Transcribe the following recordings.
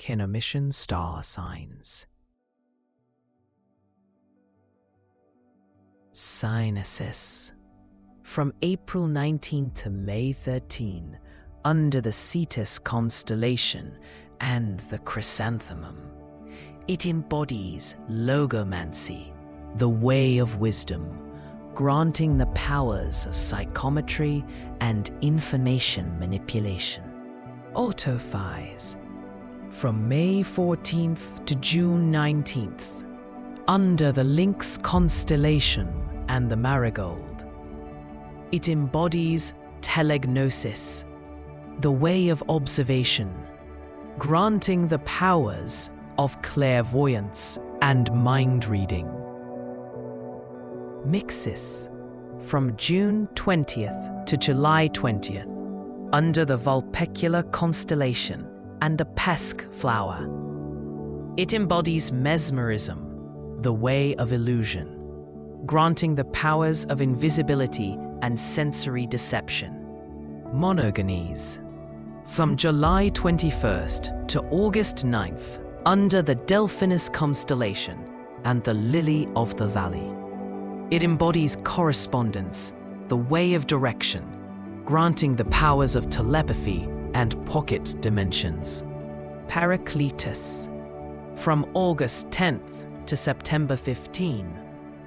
Kenomitian Star Signs. Sinuses. From April 19 to May 13, under the Cetus constellation and the chrysanthemum. It embodies logomancy, the way of wisdom, granting the powers of psychometry and information manipulation. Autophys. From May 14th to June 19th, under the Lynx constellation and the marigold. It embodies telegnosis, the way of observation, granting the powers of clairvoyance and mind reading. Mixis. From June 20th to July 20th, under the Vulpecula constellation and a pesque flower. It embodies mesmerism, the way of illusion, granting the powers of invisibility and sensory deception. Monogonies. From July 21st to August 9th, under the Delphinus constellation and the Lily of the Valley. It embodies correspondence, the way of direction, granting the powers of telepathy and pocket dimensions. Paracletus. From August 10th to September 15,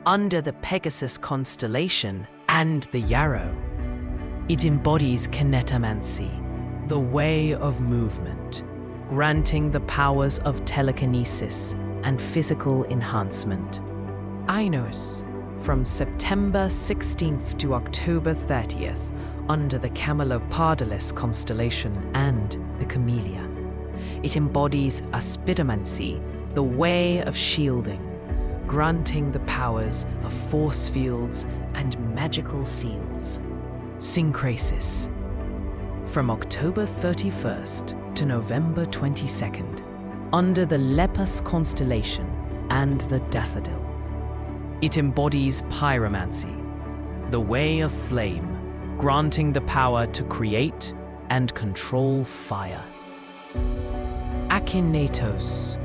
under the Pegasus constellation and the Yarrow. It embodies kinetomancy, the way of movement, granting the powers of telekinesis and physical enhancement. Ainos. From September 16th to October 30th, under the Camelopardalis constellation and the Camellia. It embodies aspidomancy, the way of shielding, granting the powers of force fields and magical seals. Syncrasis. From October 31st to November 22nd, under the Lepus constellation and the Daffodil. It embodies pyromancy, the way of flame, granting the power to create and control fire. Akinatos.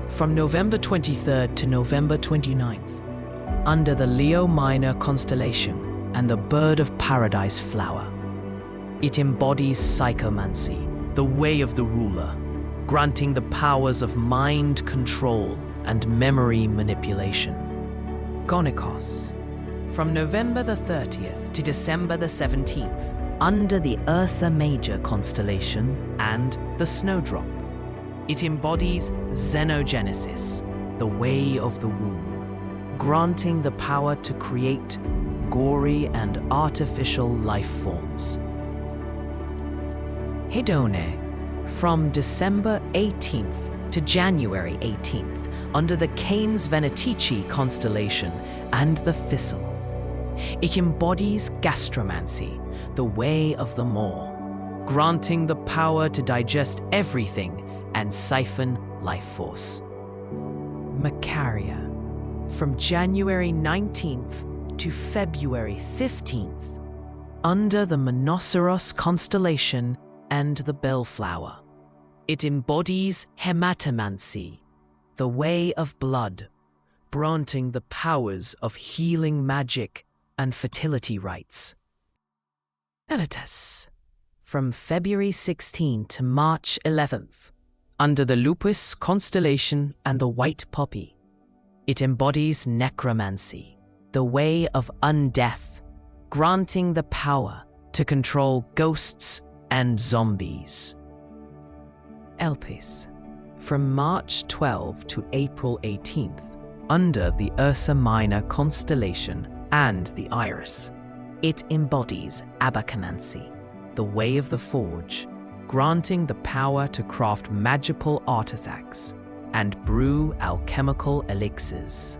From November 23rd to November 29th, under the Leo Minor constellation and the Bird of Paradise flower. It embodies psychomancy, the way of the ruler, granting the powers of mind control and memory manipulation. Gonikos. From November the 30th to December the 17th, under the Ursa Major constellation and the Snowdrop. It embodies xenogenesis, the way of the womb, granting the power to create gory and artificial life forms. Hedone. From December 18th to January 18th, under the Canes Venatici constellation and the Thistle. It embodies gastromancy, the way of the maw, granting the power to digest everything and siphon life force. Macaria. From January 19th to February 15th, under the Monoceros constellation and the Bellflower. It embodies hematomancy, the way of blood, granting the powers of healing magic and fertility rites. Elitus. From February 16 to March 11th, under the Lupus constellation and the White Poppy. It embodies necromancy, the way of undeath, granting the power to control ghosts and zombies. Elpis. From March 12 to April 18th, under the Ursa Minor constellation and the Iris. It embodies abacanancy, the way of the forge, granting the power to craft magical artifacts and brew alchemical elixirs.